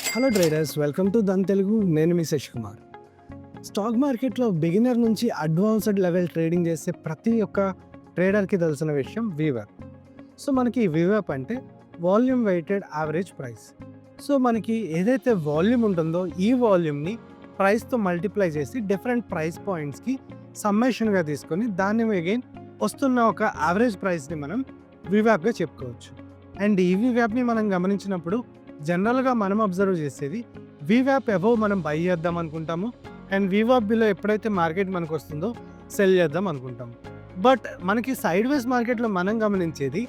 Hello traders, welcome to Dhan Telugu. నేను మీ Shashi Kumar. Stock మార్కెట్లో బిగినర్ నుంచి అడ్వాన్స్డ్ లెవెల్ ట్రేడింగ్ చేసే ప్రతి ఒక్క ట్రేడర్కి తెలిసిన విషయం వీవ్యాప్. సో మనకి వీవ్యాప్ అంటే volume weighted average price. So మనకి ఏదైతే వాల్యూమ్ ఉంటుందో ఈ వాల్యూమ్ని ప్రైస్తో మల్టిప్లై చేసి డిఫరెంట్ ప్రైస్ పాయింట్స్కి సమ్మేషన్గా తీసుకొని దాన్ని అగైన్ వస్తున్న ఒక యావరేజ్ ప్రైస్ని మనం వీవ్యాప్గా చెప్పుకోవచ్చు. అండ్ ఈ వీవ్యాప్ని మనం గమనించినప్పుడు జనరల్గా మనం అబ్జర్వ్ చేసేది వీవ్యాప్ అబవ్ మనం బై చేద్దాం అనుకుంటాము, అండ్ వీవ్యాప్ బిలో ఎప్పుడైతే మార్కెట్ మనకు వస్తుందో సెల్ చేద్దాం అనుకుంటాము. బట్ మనకి సైడ్ వేస్ మార్కెట్లో మనం గమనించేది,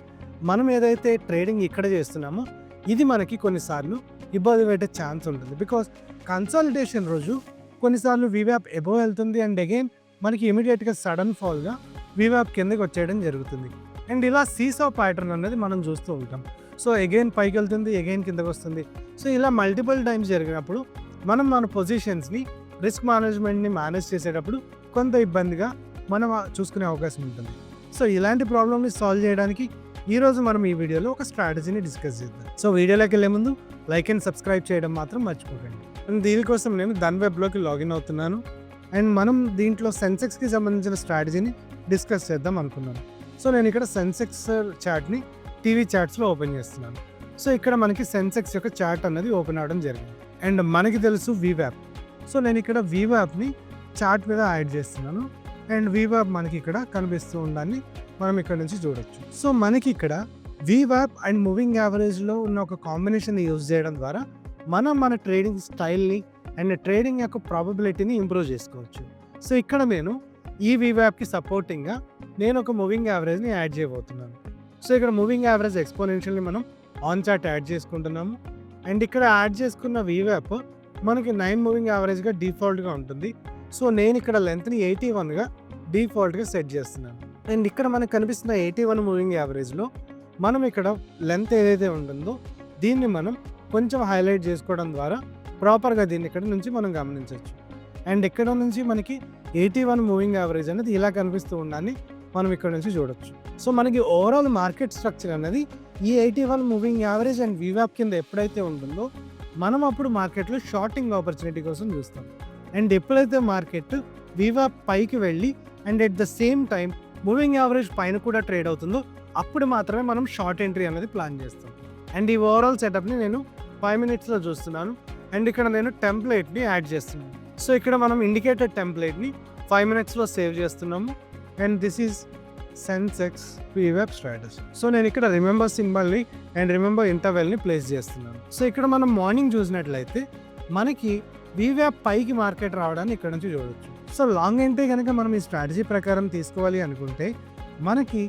మనం ఏదైతే ట్రేడింగ్ ఇక్కడ చేస్తున్నామో ఇది మనకి కొన్నిసార్లు ఇబ్బంది పెట్టే ఛాన్స్ ఉంటుంది. బికాస్ కన్సాలిడేషన్ రోజు కొన్నిసార్లు వీవ్యాప్ అబవ్ వెళ్తుంది అండ్ అగైన్ మనకి ఇమీడియట్గా సడన్ ఫాల్గా వీవ్యాప్ కిందకి వచ్చేయడం జరుగుతుంది. అండ్ ఇలా సీసా ప్యాటర్న్ అనేది మనం చూస్తూ ఉంటాం. సో అగైన్ పైకి వెళ్తుంది, అగైన్ కిందకి వస్తుంది. సో ఇలా మల్టిపుల్ టైమ్స్ జరిగినప్పుడు మనం మన పొజిషన్స్ని, రిస్క్ మేనేజ్మెంట్ని మేనేజ్ చేసేటప్పుడు కొంత ఇబ్బందిగా మనం చూసుకునే అవకాశం ఉంటుంది. సో ఇలాంటి ప్రాబ్లమ్ని సాల్వ్ చేయడానికి ఈరోజు మనం ఈ వీడియోలో ఒక స్ట్రాటజీని డిస్కస్ చేద్దాం. సో వీడియోలోకి వెళ్ళే ముందు లైక్ అండ్ సబ్స్క్రైబ్ చేయడం మాత్రం మర్చిపోకండి. అండ్ దీనికోసం నేను ధన్ వెబ్లోకి లాగిన్ అవుతున్నాను. అండ్ మనం దీంట్లో సెన్సెక్స్కి సంబంధించిన స్ట్రాటజీని డిస్కస్ చేద్దాం అనుకున్నాను. సో నేను ఇక్కడ సెన్సెక్స్ చార్ట్ని టీవీ చార్ట్స్లో ఓపెన్ చేస్తున్నాను. సో ఇక్కడ మనకి సెన్సెక్స్ యొక్క చార్ట్ అనేది ఓపెన్ అవ్వడం జరిగింది. అండ్ మనకి తెలుసు వీవ్యాప్. సో నేను ఇక్కడ వీవ్యాప్ని చార్ట్ మీద యాడ్ చేస్తున్నాను. అండ్ వీవ్యాప్ మనకి ఇక్కడ కనిపిస్తూ ఉండాలని మనం ఇక్కడ నుంచి చూడొచ్చు. సో మనకి ఇక్కడ వీవ్యాప్ అండ్ మూవింగ్ యావరేజ్లో ఉన్న ఒక కాంబినేషన్ యూజ్ చేయడం ద్వారా మనం మన ట్రేడింగ్ స్టైల్ని అండ్ ట్రేడింగ్ యొక్క ప్రాబబిలిటీని ఇంప్రూవ్ చేసుకోవచ్చు. సో ఇక్కడ నేను ఈ వీవ్యాప్కి సపోర్టింగ్గా నేను ఒక మూవింగ్ యావరేజ్ని యాడ్ చేయబోతున్నాను. సో ఇక్కడ మూవింగ్ యావరేజ్ ఎక్స్పోనెన్షియల్ని మనం ఆన్ చార్ట్ యాడ్ చేసుకుంటున్నాము. అండ్ ఇక్కడ యాడ్ చేసుకున్న వీవ్యాప్ మనకి 9 మూవింగ్ యావరేజ్గా డిఫాల్ట్గా ఉంటుంది. సో నేను ఇక్కడ లెంత్ని 81గా డిఫాల్ట్గా సెట్ చేస్తున్నాను. అండ్ ఇక్కడ మనకు కనిపిస్తున్న 81 మూవింగ్ యావరేజ్లో మనం ఇక్కడ లెంత్ ఏదైతే ఉంటుందో దీన్ని మనం కొంచెం హైలైట్ చేసుకోవడం ద్వారా ప్రాపర్గా దీన్ని ఇక్కడ నుంచి మనం గమనించవచ్చు. అండ్ ఇక్కడ నుంచి మనకి 81 మూవింగ్ యావరేజ్ అనేది ఇలా కనిపిస్తూ ఉండాలని మనం ఇక్కడ నుంచి చూడొచ్చు. సో మనకి ఓవరాల్ మార్కెట్ స్ట్రక్చర్ అనేది ఈ 81 మూవింగ్ యావరేజ్ అండ్ వీవ్యాప్ కింద ఎప్పుడైతే ఉంటుందో మనం అప్పుడు మార్కెట్లో షార్టింగ్ ఆపర్చునిటీ కోసం చూస్తాం. అండ్ ఎప్పుడైతే మార్కెట్ వీవ్యాప్ పైకి వెళ్ళి and at the same time moving average పైన కూడా ట్రేడ్ అవుతుందో అప్పుడు మాత్రమే మనం షార్ట్ ఎంట్రీ అనేది ప్లాన్ చేస్తాం. అండ్ ఈ ఓవరాల్ సెటప్ని నేను 5 మినిట్స్లో చూస్తున్నాను. అండ్ ఇక్కడ నేను టెంప్లెట్ని యాడ్ చేస్తున్నాను. సో ఇక్కడ మనం ఇండికేటెడ్ టెంప్లెట్ని 5 మినిట్స్లో సేవ్ చేస్తున్నాము. అండ్ దిస్ ఈజ్ సెన్సెక్స్ వీవ్యాప్ స్ట్రాటజీ. సో నేను ఇక్కడ రిమెంబర్ సింబల్ని అండ్ రిమెంబర్ ఇంటర్వెల్ని ప్లేస్ చేస్తున్నాను. సో ఇక్కడ మనం మార్నింగ్ చూసినట్లయితే మనకి వీవ్యాప్ పైకి మార్కెట్ రావడాన్ని ఇక్కడ నుంచి చూడవచ్చు. సో లాంగ్ ఎంట్రీ కనుక మనం ఈ స్ట్రాటజీ ప్రకారం తీసుకోవాలి అనుకుంటే మనకి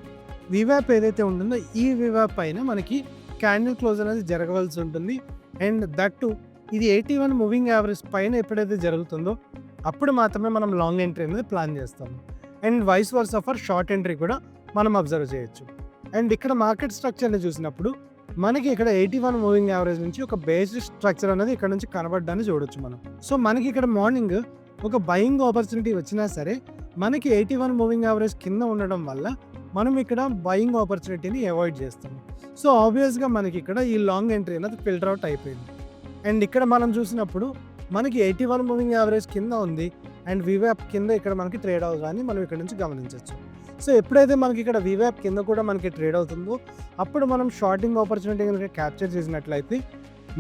వీవ్యాప్ ఏదైతే ఉంటుందో ఈ వీవ్యాప్ పైన మనకి క్యాండిల్ క్లోజ్ అనేది జరగవలసి ఉంటుంది. అండ్ దట్టు ఇది 81 మూవింగ్ యావరేజ్ పైన ఎప్పుడైతే జరుగుతుందో అప్పుడు మాత్రమే మనం లాంగ్ ఎంట్రీ అనేది ప్లాన్ చేస్తాము. And vice versa for short entry కూడా మనం అబ్జర్వ్ చేయొచ్చు. అండ్ ఇక్కడ మార్కెట్ స్ట్రక్చర్ని చూసినప్పుడు మనకి ఇక్కడ 81 మూవింగ్ యావరేజ్ నుంచి ఒక బేస్డ్ స్ట్రక్చర్ అనేది ఇక్కడ నుంచి కనబడ్డాన్ని చూడొచ్చు మనం. సో మనకి ఇక్కడ మార్నింగ్ ఒక బయింగ్ ఆపర్చునిటీ వచ్చినా సరే మనకి 81 మూవింగ్ యావరేజ్ కింద ఉండడం వల్ల మనం ఇక్కడ బయింగ్ ఆపర్చునిటీని అవాయిడ్ చేస్తాము. సో ఆబ్వియస్గా మనకి ఇక్కడ ఈ లాంగ్ ఎంట్రీ అనేది ఫిల్టర్ అవుట్ అయిపోయింది. అండ్ ఇక్కడ మనం చూసినప్పుడు మనకి 81 మూవింగ్ యావరేజ్ కింద ఉంది అండ్ వీవ్యాప్ కింద ఇక్కడ మనకి ట్రేడ్ అవుతుందని మనం ఇక్కడ నుంచి గమనించవచ్చు. సో ఎప్పుడైతే మనకి ఇక్కడ వీవ్యాప్ కింద కూడా మనకి ట్రేడ్ అవుతుందో అప్పుడు మనం షార్టింగ్ ఆపర్చునిటీ కనుక క్యాప్చర్ చేసినట్లయితే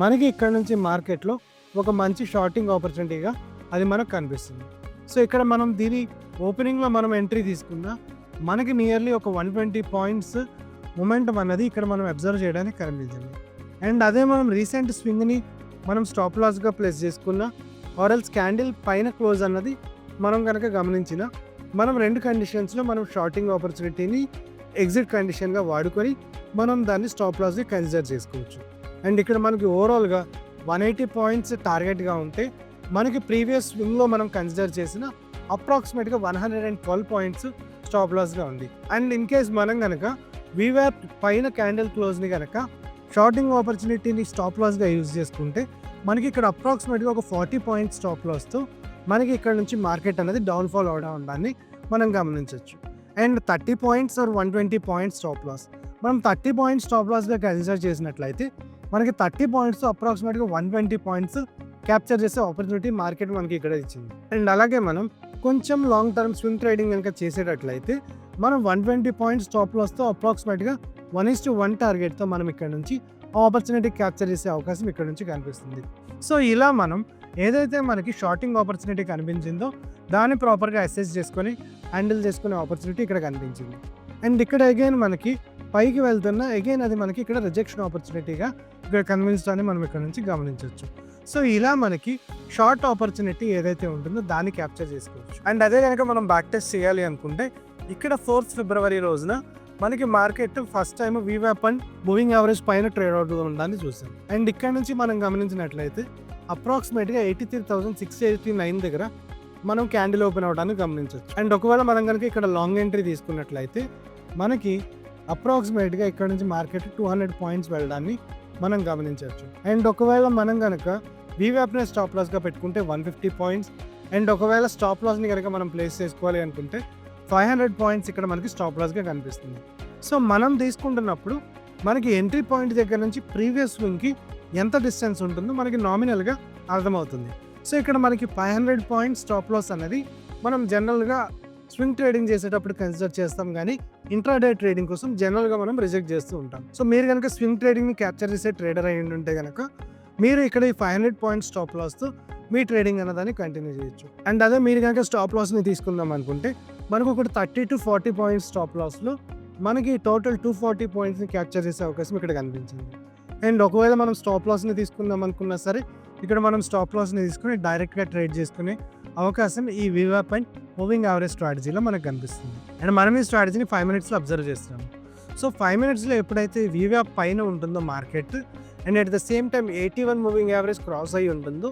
మనకి ఇక్కడ నుంచి మార్కెట్లో ఒక మంచి షార్టింగ్ ఆపర్చునిటీగా అది మనకు కనిపిస్తుంది. సో ఇక్కడ మనం దీని ఓపెనింగ్లో మనం ఎంట్రీ తీసుకున్నా మనకి నియర్లీ ఒక 120 పాయింట్స్ మొమెంటం అన్నది ఇక్కడ మనం అబ్జర్వ్ చేయడానికి కనిపించింది. అండ్ అదే మనం రీసెంట్ స్వింగ్ని మనం స్టాప్ లాస్గా ప్లేస్ చేసుకున్న ఆర్ఎల్స్ క్యాండిల్ పైన క్లోజ్ అన్నది మనం కనుక గమనించిన మనం 2 కండిషన్స్లో మనం షార్టింగ్ ఆపర్చునిటీని ఎగ్జిట్ కండిషన్గా వాడుకొని మనం దాన్ని స్టాప్ లాస్గా కన్సిడర్ చేసుకోవచ్చు. అండ్ ఇక్కడ మనకి ఓవరాల్గా 180 పాయింట్స్ టార్గెట్గా ఉంటే మనకి ప్రీవియస్ స్వింగ్లో మనం కన్సిడర్ చేసిన అప్రాక్సిమేట్గా 112 పాయింట్స్ స్టాప్ లాస్గా ఉంది. అండ్ ఇన్ కేస్ మనం కనుక వీవ్యాప్ పైన క్యాండిల్ క్లోజ్ని కనుక షార్టింగ్ ఆపర్చునిటీని స్టాప్ లాస్గా యూజ్ చేసుకుంటే మనకి ఇక్కడ అప్రాక్సిమేట్గా ఒక 40 పాయింట్స్ స్టాప్ లాస్తో మనకి ఇక్కడ నుంచి మార్కెట్ అనేది డౌన్ఫాల్ అవడం దాన్ని మనం గమనించవచ్చు. And 30 points or 120 points stop loss మనం 30 పాయింట్స్ స్టాప్ లాస్గా కన్సిడర్ చేసినట్లయితే మనకి 30 పాయింట్స్ అప్రాక్సిమేట్గా 120 పాయింట్స్ క్యాప్చర్ చేసే ఆపర్చునిటీ మార్కెట్ మనకి ఇక్కడ ఇచ్చింది. అండ్ అలాగే మనం కొంచెం లాంగ్ టర్మ్ స్వింగ్ ట్రేడింగ్ కనుక చేసేటట్లయితే మనం 120 పాయింట్స్ స్టాప్ లాస్తో అప్రాక్సిమేట్గా 1:1 టార్గెట్తో మనం ఇక్కడ నుంచి ఆపర్చునిటీ క్యాప్చర్ చేసే అవకాశం ఇక్కడ నుంచి కనిపిస్తుంది. సో ఇలా మనం ఏదైతే మనకి షార్టింగ్ ఆపర్చునిటీ కనిపించిందో దాన్ని ప్రాపర్గా అసెస్ చేసుకొని హ్యాండిల్ చేసుకునే ఆపర్చునిటీ ఇక్కడ కనిపించింది. అండ్ ఇక్కడ అగైన్ మనకి పైకి వెళ్తున్న అగైన్ అది మనకి ఇక్కడ రిజెక్షన్ ఆపర్చునిటీగా ఇక్కడ కనిపించడాన్ని మనం ఇక్కడ నుంచి గమనించవచ్చు. సో ఇలా మనకి షార్ట్ ఆపర్చునిటీ ఏదైతే ఉంటుందో దాన్ని క్యాప్చర్ చేసుకోవచ్చు. అండ్ అదే కనుక మనం బ్యాక్ టెస్ట్ చేయాలి అనుకుంటే ఇక్కడ 4th ఫిబ్రవరి రోజున మనకి మార్కెట్ ఫస్ట్ టైం వీవాప్ అండ్ మూవింగ్ యావరేజ్ పైన ట్రేడ్ అవుట్ ఉందని చూసాం. అండ్ ఇక్కడ నుంచి మనం గమనించినట్లయితే అప్రాక్సిమేట్గా 83,689 దగ్గర మనం క్యాండిల్ ఓపెన్ అవడానికి గమనించవచ్చు. అండ్ ఒకవేళ మనం కనుక ఇక్కడ లాంగ్ ఎంట్రీ తీసుకున్నట్లయితే మనకి అప్రాక్సిమేట్గా ఇక్కడ నుంచి మార్కెట్ 200 పాయింట్స్ వెళ్ళడాన్ని మనం గమనించవచ్చు. అండ్ ఒకవేళ మనం కనుక వీవాప్ని స్టాప్ లాస్గా పెట్టుకుంటే 150 పాయింట్స్, అండ్ ఒకవేళ స్టాప్ లాస్ని కనుక మనం ప్లేస్ చేసుకోవాలి అనుకుంటే 500 పాయింట్స్ ఇక్కడ మనకి స్టాప్ లాస్గా కనిపిస్తుంది. సో మనం తీసుకుంటున్నప్పుడు మనకి ఎంట్రీ పాయింట్ దగ్గర నుంచి ప్రీవియస్ స్వింగ్కి ఎంత డిస్టెన్స్ ఉంటుందో మనకి నామినల్గా అర్థమవుతుంది. సో ఇక్కడ మనకి 500 పాయింట్స్ స్టాప్ లాస్ అనేది మనం జనరల్గా స్వింగ్ ట్రేడింగ్ చేసేటప్పుడు కన్సిడర్ చేస్తాం, కానీ ఇంట్రాడే ట్రేడింగ్ కోసం జనరల్గా మనం రిజెక్ట్ చేస్తూ ఉంటాం. సో మీరు కనుక స్వింగ్ ట్రేడింగ్ని క్యాప్చర్ చేసే ట్రేడర్ అయి ఉంటే కనుక మీరు ఇక్కడ ఈ 500 పాయింట్స్ స్టాప్ లాస్తో మీ ట్రేడింగ్ అన్నదాన్ని కంటిన్యూ చేయొచ్చు. అండ్ అదే మీరు కనుక స్టాప్ లాస్ని తీసుకుందాం అనుకుంటే మనకు ఒక 30 to 40 పాయింట్స్ స్టాప్ లాస్లో మనకి టోటల్ 240 పాయింట్స్ని క్యాప్చర్ చేసే అవకాశం ఇక్కడ కనిపించింది. అండ్ ఒకవేళ మనం స్టాప్ లాస్ని తీసుకుందాం అనుకున్నా సరే ఇక్కడ మనం స్టాప్ లాస్ని తీసుకుని డైరెక్ట్గా ట్రేడ్ చేసుకునే అవకాశం ఈ వీవాప్ అండ్ మూవింగ్ యావరేజ్ స్ట్రాటజీలో మనకు కనిపిస్తుంది. అండ్ మనం ఈ స్ట్రాటజీని 5 minutesలో అబ్జర్వ్ చేస్తున్నాము. సో 5 minutesలో ఎప్పుడైతే వీవాప్ పైన ఉంటుందో market and at the same time 81 moving average cross అయ్యి ఉంటుందో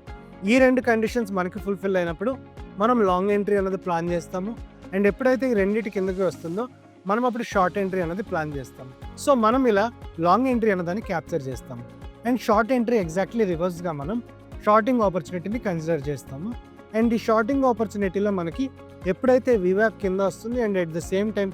ఈ రెండు కండిషన్స్ మనకి ఫుల్ఫిల్ అయినప్పుడు మనం లాంగ్ ఎంట్రీ అనేది ప్లాన్ చేస్తాము. అండ్ ఎప్పుడైతే ఈ రెండింటి కిందకి వస్తుందో మనం అప్పుడు షార్ట్ ఎంట్రీ అనేది ప్లాన్ చేస్తాం. సో మనం ఇలా లాంగ్ ఎంట్రీ అన్నదాన్ని క్యాప్చర్ చేస్తాము. అండ్ షార్ట్ ఎంట్రీ ఎగ్జాక్ట్లీ రివర్స్గా మనం షార్టింగ్ ఆపర్చునిటీని కన్సిడర్ చేస్తాము. అండ్ ఈ షార్టింగ్ ఆపర్చునిటీలో మనకి ఎప్పుడైతే వీవాప్ కింద వస్తుంది and at the same time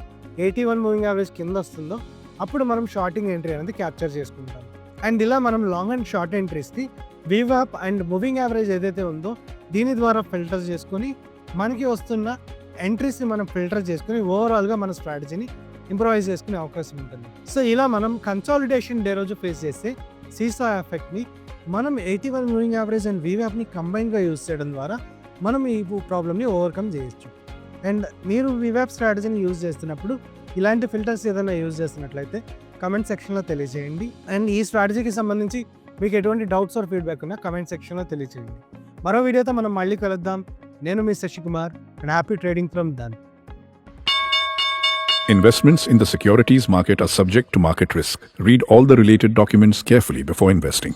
81 moving average కింద వస్తుందో అప్పుడు మనం షార్టింగ్ ఎంట్రీ అనేది క్యాప్చర్ చేసుకుంటాం. అండ్ ఇలా మనం లాంగ్ అండ్ షార్ట్ ఎంట్రీస్ని వీవాప్ అండ్ మూవింగ్ యావరేజ్ ఏదైతే ఉందో దీని ద్వారా ఫిల్టర్ చేసుకొని మనకి వస్తున్న ఎంట్రీస్ని మనం ఫిల్టర్ చేసుకుని ఓవరాల్గా మన స్ట్రాటజీని ఇంప్రూవైజ్ చేసుకునే అవకాశం ఉంటుంది. సో ఇలా మనం కన్సాలిడేషన్ డే రోజు ఫేస్ చేస్తే సీసా ఎఫెక్ట్ని మనం 81 మూవింగ్ యావరేజ్ అండ్ వీవాప్ని కంబైన్గా యూజ్ చేయడం ద్వారా మనం ఈ ప్రాబ్లమ్ని ఓవర్కమ్ చేయొచ్చు. అండ్ మీరు వీవాప్ స్ట్రాటజీని యూజ్ చేస్తున్నప్పుడు ఇలాంటి ఫిల్టర్స్ ఏదైనా యూజ్ చేస్తున్నట్లయితే కమెంట్ సెక్షన్లో తెలియజేయండి. అండ్ ఈ స్ట్రాటజీకి సంబంధించి మీకు ఎటువంటి డౌట్స్ ఆర్ ఫీడ్బ్యాక్ ఉన్నా కమెంట్ సెక్షన్లో తెలియజేయండి. మరో వీడియోతో మనం మళ్ళీ కలుద్దాం. నేను మీ Shashikumar and happy trading from Dhan. Investments in the securities market are subject to market risk. Read all the related documents carefully before investing.